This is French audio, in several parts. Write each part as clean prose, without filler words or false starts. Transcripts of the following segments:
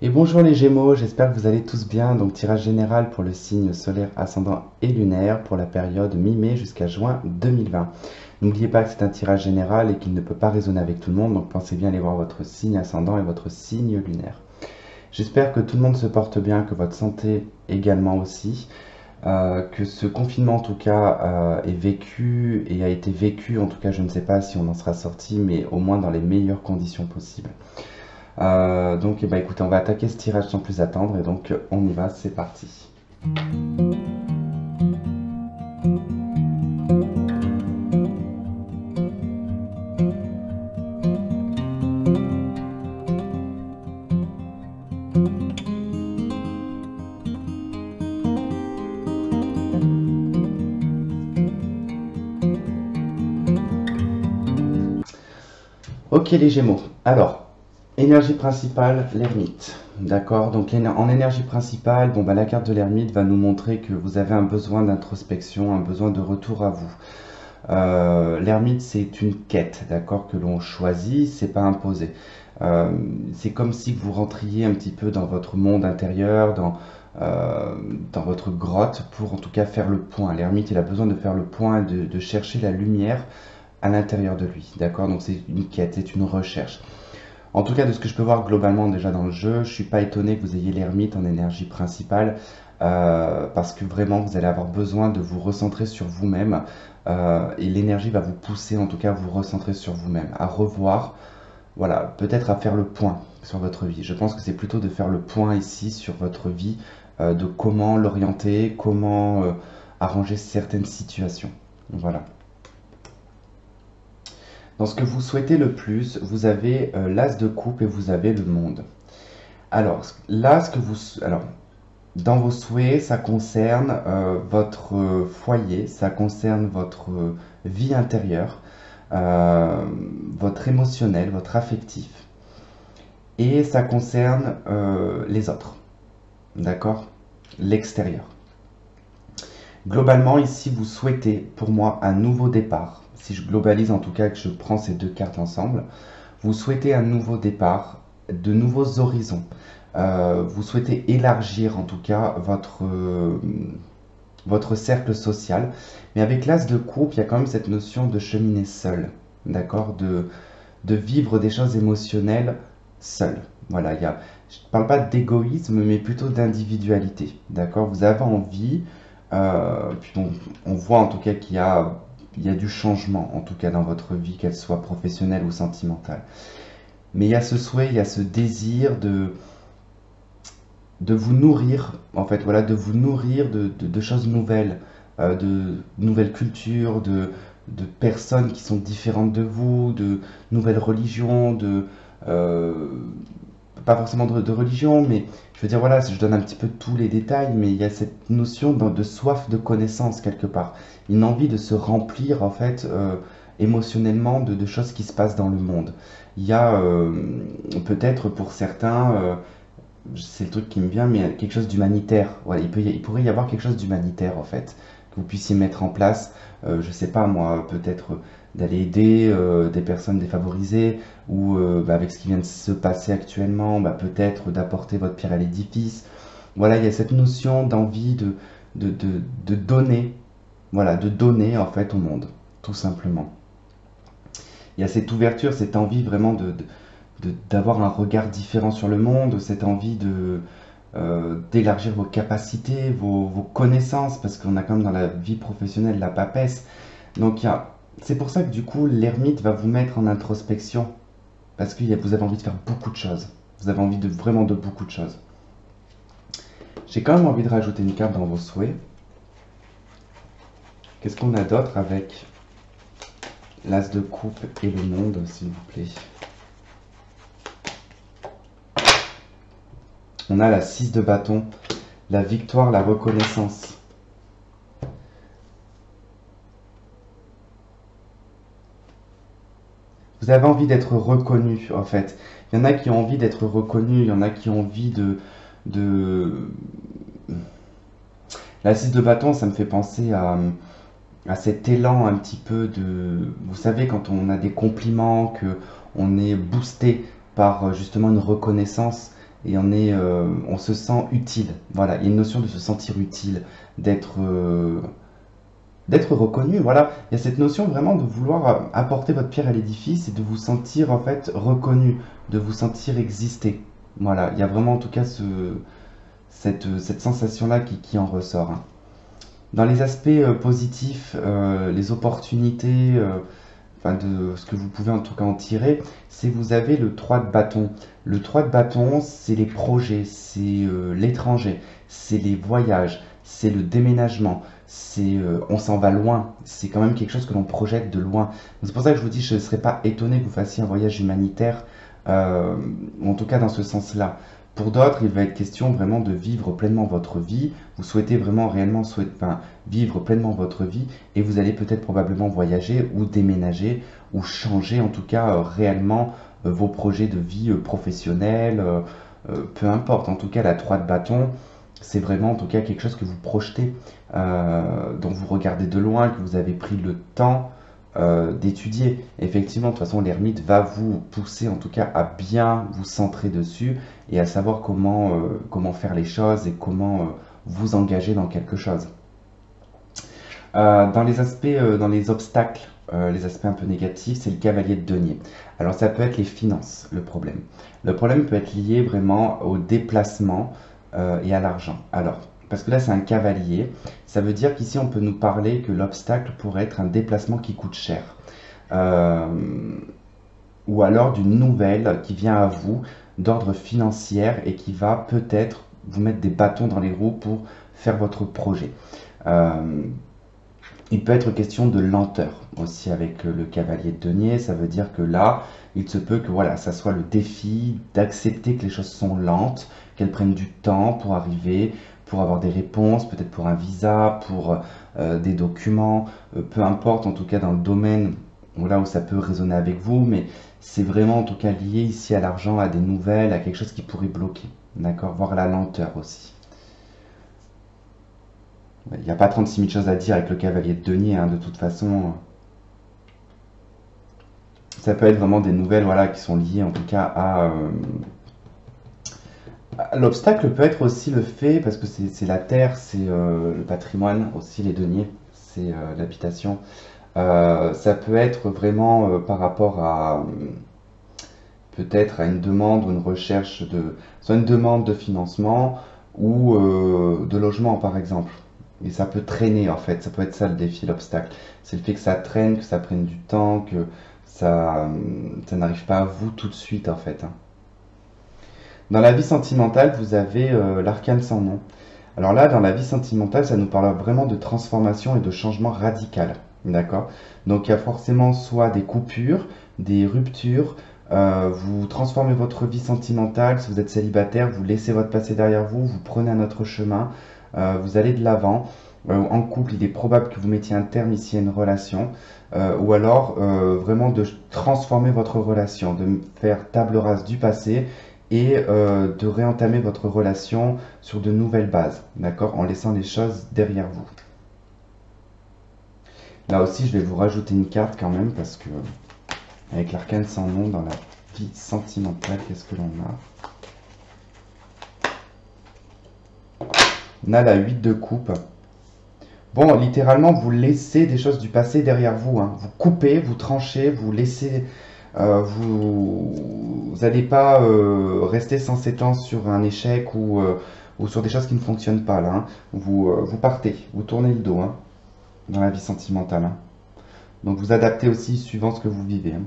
Et bonjour les Gémeaux, j'espère que vous allez tous bien. Donc tirage général pour le signe solaire ascendant et lunaire pour la période mi-mai jusqu'à juin 2020. N'oubliez pas que c'est un tirage général et qu'il ne peut pas résonner avec tout le monde, donc pensez bien aller voir votre signe ascendant et votre signe lunaire. J'espère que tout le monde se porte bien, que votre santé également aussi, que ce confinement en tout cas est vécu et a été vécu, en tout cas je ne sais pas si on en sera sorti, mais au moins dans les meilleures conditions possibles. Donc eh ben, écoutez, on va attaquer ce tirage sans plus attendre et donc on y va, c'est parti. Ok les Gémeaux, alors, énergie principale, l'ermite. D'accord, donc en énergie principale, bon, bah, la carte de l'ermite va nous montrer que vous avez un besoin d'introspection, un besoin de retour à vous. L'ermite, c'est une quête, d'accord, que l'on choisit, c'est pas imposé. Euh, c'est comme si vous rentriez un petit peu dans votre monde intérieur, dans votre grotte, pour en tout cas faire le point. L'ermite, il a besoin de faire le point, de chercher la lumière à l'intérieur de lui, d'accord? Donc c'est une quête, c'est une recherche. En tout cas, de ce que je peux voir globalement déjà dans le jeu, je suis pas étonné que vous ayez l'ermite en énergie principale, parce que vraiment vous allez avoir besoin de vous recentrer sur vous-même, et l'énergie va vous pousser en tout cas à vous recentrer sur vous-même, à revoir, voilà, peut-être à faire le point sur votre vie. Je pense que c'est plutôt de faire le point ici sur votre vie, de comment l'orienter, comment arranger certaines situations. Voilà. Dans ce que vous souhaitez le plus, vous avez l'as de coupe et vous avez le monde. Alors, là, alors, dans vos souhaits, ça concerne votre foyer, ça concerne votre vie intérieure, votre émotionnel, votre affectif, et ça concerne les autres, d'accord? L'extérieur. Globalement, ici, vous souhaitez, pour moi, un nouveau départ. Si je globalise en tout cas, que je prends ces deux cartes ensemble, vous souhaitez un nouveau départ, de nouveaux horizons. Vous souhaitez élargir en tout cas votre cercle social. Mais avec l'as de coupe, il y a quand même cette notion de cheminer seul, d'accord, de vivre des choses émotionnelles seul. Voilà, je ne parle pas d'égoïsme, mais plutôt d'individualité, d'accord? Vous avez envie, puis on voit en tout cas il y a du changement, en tout cas dans votre vie, qu'elle soit professionnelle ou sentimentale. Mais il y a ce souhait, il y a ce désir de vous nourrir, en fait, voilà, de vous nourrir de choses nouvelles, de nouvelles cultures, de personnes qui sont différentes de vous, de nouvelles religions, euh, pas forcément de religion, mais je veux dire, voilà, je donne un petit peu tous les détails, mais il y a cette notion de soif de connaissance quelque part, une envie de se remplir, en fait, émotionnellement de choses qui se passent dans le monde. Il y a peut-être pour certains, c'est le truc qui me vient, mais quelque chose d'humanitaire. Voilà, il pourrait y avoir quelque chose d'humanitaire en fait, que vous puissiez mettre en place. Je sais pas moi, peut-être d'aller aider des personnes défavorisées, ou bah, avec ce qui vient de se passer actuellement, bah, peut-être d'apporter votre pierre à l'édifice. Voilà, il y a cette notion d'envie de donner, voilà, de donner en fait au monde, tout simplement. Il y a cette ouverture, cette envie vraiment d'avoir un regard différent sur le monde, cette envie d'élargir vos capacités, vos connaissances, parce qu'on a quand même dans la vie professionnelle la papesse. Donc c'est pour ça que du coup l'ermite va vous mettre en introspection, parce que vous avez envie de faire beaucoup de choses. Vous avez envie de vraiment de beaucoup de choses. J'ai quand même envie de rajouter une carte dans vos souhaits. Qu'est-ce qu'on a d'autre avec l'as de coupe et le monde, s'il vous plaît? On a la 6 de bâton, la victoire, la reconnaissance. Vous avez envie d'être reconnu, en fait. Il y en a qui ont envie d'être reconnus, il y en a qui ont envie de... La 6 de bâton, ça me fait penser à cet élan un petit peu de... Vous savez, quand on a des compliments, que on est boosté par justement une reconnaissance, et on se sent utile. Voilà, il y a une notion de se sentir utile, d'être d'être reconnu. Voilà, il y a cette notion vraiment de vouloir apporter votre pierre à l'édifice et de vous sentir en fait reconnu, de vous sentir exister. Voilà, il y a vraiment en tout cas cette sensation-là qui en ressort, hein. Dans les aspects positifs, les opportunités, enfin de ce que vous pouvez en tout cas en tirer, c'est vous avez le 3 de bâton. Le 3 de bâton, c'est les projets, c'est l'étranger, c'est les voyages, c'est le déménagement, c'est on s'en va loin, c'est quand même quelque chose que l'on projette de loin. C'est pour ça que je vous dis, je ne serais pas étonné que vous fassiez un voyage humanitaire, ou en tout cas dans ce sens-là. Pour d'autres, il va être question vraiment de vivre pleinement votre vie. Vous souhaitez vraiment réellement enfin, vivre pleinement votre vie et vous allez peut-être probablement voyager ou déménager ou changer en tout cas réellement vos projets de vie professionnels, peu importe. En tout cas, la 3 de bâton, c'est vraiment en tout cas quelque chose que vous projetez, dont vous regardez de loin, que vous avez pris le temps d'étudier. Effectivement, de toute façon, l'ermite va vous pousser en tout cas à bien vous centrer dessus et à savoir comment faire les choses et comment vous engager dans quelque chose. Dans les aspects, dans les obstacles, les aspects un peu négatifs, c'est le cavalier de denier. Alors ça peut être les finances, le problème. Le problème peut être lié vraiment au déplacement et à l'argent. Alors, parce que là c'est un cavalier, ça veut dire qu'ici on peut nous parler que l'obstacle pourrait être un déplacement qui coûte cher. Euh, ou alors d'une nouvelle qui vient à vous d'ordre financier et qui va peut-être vous mettre des bâtons dans les roues pour faire votre projet. Euh, il peut être question de lenteur aussi avec le cavalier de denier. Ça veut dire que là, il se peut que voilà, ça soit le défi d'accepter que les choses sont lentes, qu'elles prennent du temps pour arriver, pour avoir des réponses, peut-être pour un visa, pour des documents, peu importe en tout cas dans le domaine là où ça peut résonner avec vous, mais c'est vraiment en tout cas lié ici à l'argent, à des nouvelles, à quelque chose qui pourrait bloquer, d'accord, voire la lenteur aussi. Il n'y a pas 36 000 choses à dire avec le cavalier de denier, hein, de toute façon. Ça peut être vraiment des nouvelles voilà, qui sont liées en tout cas l'obstacle peut être aussi le fait, parce que c'est la terre, c'est le patrimoine aussi, les deniers, c'est l'habitation. Ça peut être vraiment par rapport à peut-être à une demande ou une recherche soit une demande de financement ou de logement par exemple. Et ça peut traîner en fait, ça peut être ça le défi, l'obstacle. C'est le fait que ça traîne, que ça prenne du temps, que ça n'arrive pas à vous tout de suite en fait, hein. Dans la vie sentimentale, vous avez l'arcane sans nom. Alors là, dans la vie sentimentale, ça nous parle vraiment de transformation et de changement radical. D'accord? Donc il y a forcément soit des coupures, des ruptures, vous transformez votre vie sentimentale, si vous êtes célibataire, vous laissez votre passé derrière vous, vous prenez un autre chemin, vous allez de l'avant. En couple, il est probable que vous mettiez un terme ici à une relation, ou alors vraiment de transformer votre relation, de faire table rase du passé et de réentamer votre relation sur de nouvelles bases, d'accord, en laissant les choses derrière vous. Là aussi, je vais vous rajouter une carte quand même, parce que avec l'arcane sans nom dans la vie sentimentale, qu'est-ce que l'on a? On a la 8 de coupe. Bon, littéralement, vous laissez des choses du passé derrière vous, hein. Vous coupez, vous tranchez, vous laissez... vous n'allez pas rester sans s'étendre sur un échec ou sur des choses qui ne fonctionnent pas, là, hein. Vous partez, vous tournez le dos, hein, dans la vie sentimentale, hein. Donc vous adaptez aussi suivant ce que vous vivez, hein.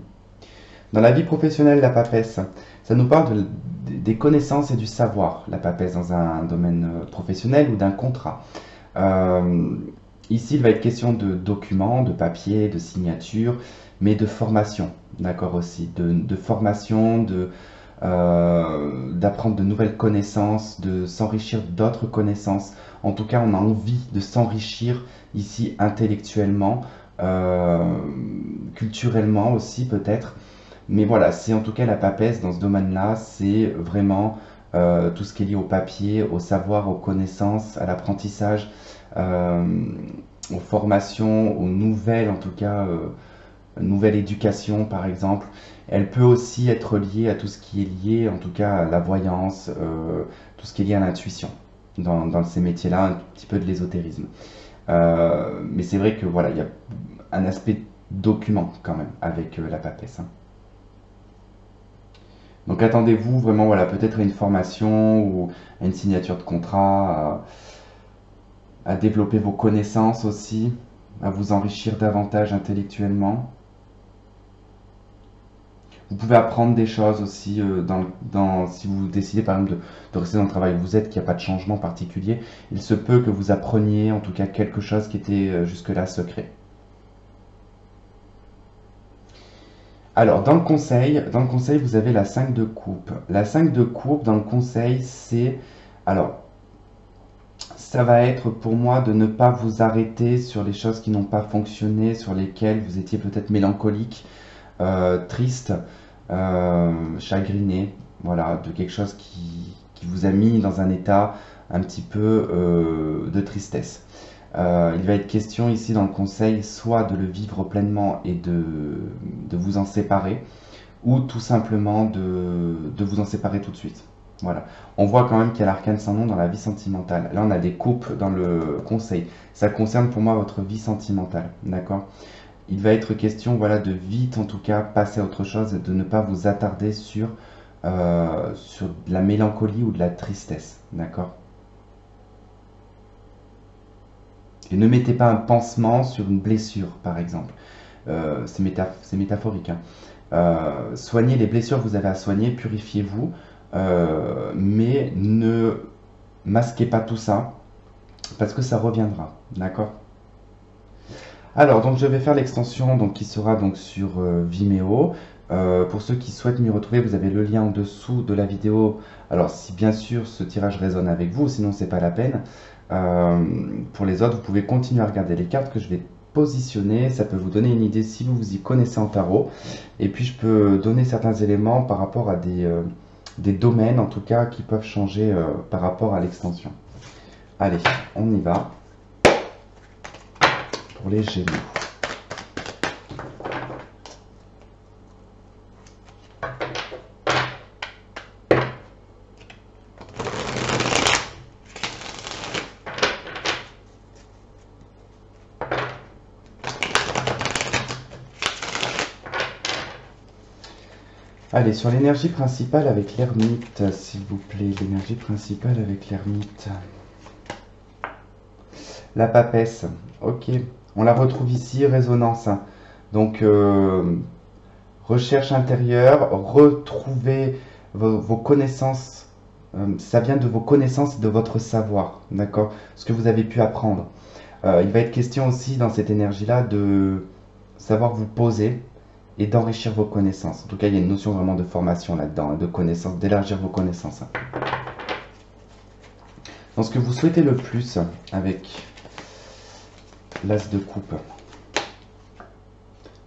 Dans la vie professionnelle, la papesse, ça nous parle des connaissances et du savoir, la papesse, dans un domaine professionnel ou d'un contrat. Euh, Ici, il va être question de documents, de papiers, de signatures, mais de formation, d'accord aussi, de formation, d'apprendre de nouvelles connaissances, de s'enrichir d'autres connaissances. En tout cas, on a envie de s'enrichir ici intellectuellement, culturellement aussi peut-être. Mais voilà, c'est en tout cas la papesse dans ce domaine-là, c'est vraiment tout ce qui est lié au papier, au savoir, aux connaissances, à l'apprentissage, aux formations, aux nouvelles en tout cas nouvelle éducation par exemple. Elle peut aussi être liée à tout ce qui est lié, en tout cas à la voyance, tout ce qui est lié à l'intuition, dans ces métiers-là, un petit peu de l'ésotérisme. Mais c'est vrai que voilà, il y a un aspect document quand même avec la papesse, hein. Donc attendez-vous vraiment, voilà, peut-être à une formation ou à une signature de contrat, à développer vos connaissances aussi, à vous enrichir davantage intellectuellement. Vous pouvez apprendre des choses aussi si vous décidez par exemple de rester dans le travail où vous êtes, qu'il n'y a pas de changement particulier. Il se peut que vous appreniez en tout cas quelque chose qui était jusque-là secret. Alors, dans le conseil, vous avez la 5 de coupe. La 5 de coupe, dans le conseil, c'est... Alors, ça va être pour moi de ne pas vous arrêter sur les choses qui n'ont pas fonctionné, sur lesquelles vous étiez peut-être mélancolique, triste, chagriné, voilà, de quelque chose qui vous a mis dans un état un petit peu de tristesse. Il va être question ici dans le conseil soit de le vivre pleinement et de vous en séparer, ou tout simplement de vous en séparer tout de suite. Voilà. On voit quand même qu'il y a l'arcane sans nom dans la vie sentimentale. Là, on a des coupes dans le conseil. Ça concerne pour moi votre vie sentimentale. D'accord? Il va être question, voilà, de vite, en tout cas, passer à autre chose et de ne pas vous attarder sur de la mélancolie ou de la tristesse. D'accord? Et ne mettez pas un pansement sur une blessure, par exemple. C'est métaphorique, hein. Soignez les blessures que vous avez à soigner, purifiez-vous, mais ne masquez pas tout ça, parce que ça reviendra, d'accord? Alors, donc je vais faire l'extension donc, qui sera donc sur Vimeo. Pour ceux qui souhaitent m'y retrouver, vous avez le lien en dessous de la vidéo. Alors, si bien sûr ce tirage résonne avec vous, sinon c'est pas la peine. Pour les autres, vous pouvez continuer à regarder les cartes que je vais positionner. Ça peut vous donner une idée si vous vous y connaissez en tarot. Et puis, je peux donner certains éléments par rapport à des domaines, en tout cas, qui peuvent changer par rapport à l'extension. Allez, on y va pour les Gémeaux. Allez, sur l'énergie principale avec l'ermite, s'il vous plaît, l'énergie principale avec l'ermite. La papesse, ok, on la retrouve ici, résonance. Donc, recherche intérieure, retrouver vos connaissances, ça vient de vos connaissances et de votre savoir, d'accord? Ce que vous avez pu apprendre. Il va être question aussi dans cette énergie-là de savoir vous poser et d'enrichir vos connaissances. En tout cas, il y a une notion vraiment de formation là-dedans, de connaissances, d'élargir vos connaissances. Donc, ce que vous souhaitez le plus avec l'As de coupe,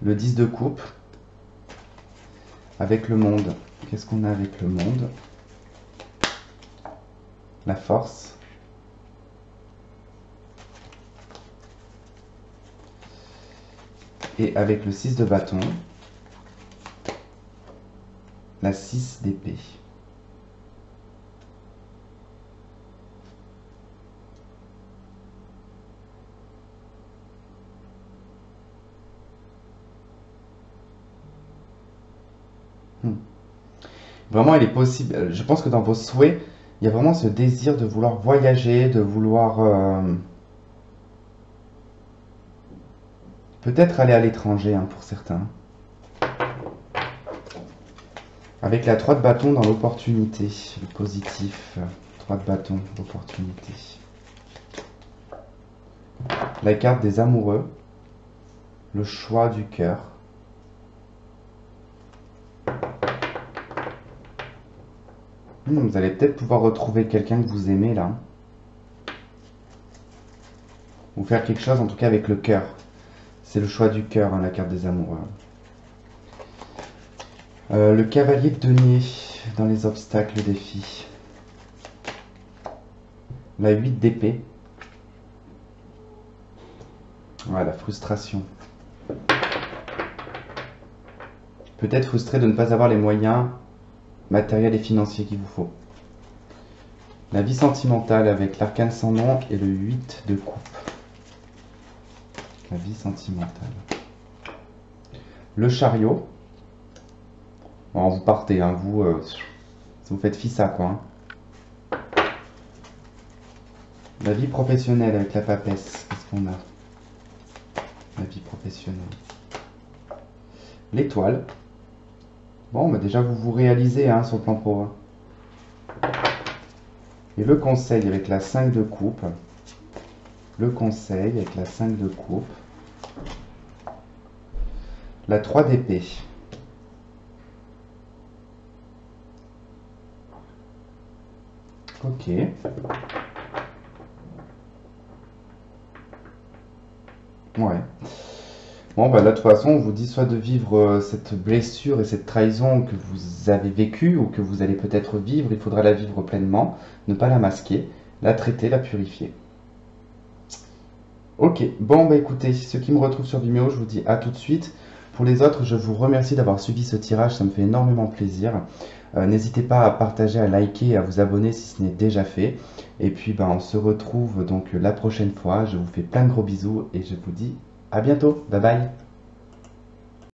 le 10 de coupe, avec le monde. Qu'est-ce qu'on a avec le monde? La force. Et avec le 6 de bâton, la 6 d'épée. Vraiment, il est possible. Je pense que dans vos souhaits, il y a vraiment ce désir de vouloir voyager, de vouloir peut-être aller à l'étranger, hein, pour certains. Avec la 3 de bâton dans l'opportunité, le positif. 3 de bâton, l'opportunité. La carte des amoureux, le choix du cœur. Vous allez peut-être pouvoir retrouver quelqu'un que vous aimez là. Ou faire quelque chose en tout cas avec le cœur. C'est le choix du cœur, hein, la carte des amoureux. Le cavalier de denier dans les obstacles, le défi. La 8 d'épée. Voilà, frustration. Peut-être frustré de ne pas avoir les moyens matériels et financiers qu'il vous faut. La vie sentimentale avec l'arcane sans nom et le 8 de coupe. La vie sentimentale. Le chariot. Bon, vous partez, hein, vous faites fi ça quoi. Hein. La vie professionnelle avec la papesse. Qu'est-ce qu'on a? La vie professionnelle. L'étoile. Bon, bah déjà vous vous réalisez hein, sur le plan pro. Et le conseil avec la 5 de coupe. Le conseil avec la 5 de coupe. La 3 d'épée. Ok. Ouais. Bon, bah là, de toute façon, on vous dit soit de vivre cette blessure et cette trahison que vous avez vécue ou que vous allez peut-être vivre. Il faudra la vivre pleinement, ne pas la masquer, la traiter, la purifier. Ok, bon, bah écoutez, ceux qui me retrouvent sur Vimeo, je vous dis à tout de suite. Pour les autres, je vous remercie d'avoir suivi ce tirage, ça me fait énormément plaisir. N'hésitez pas à partager, à liker et à vous abonner si ce n'est déjà fait. Et puis, bah, on se retrouve donc la prochaine fois. Je vous fais plein de gros bisous et je vous dis à bientôt. Bye bye.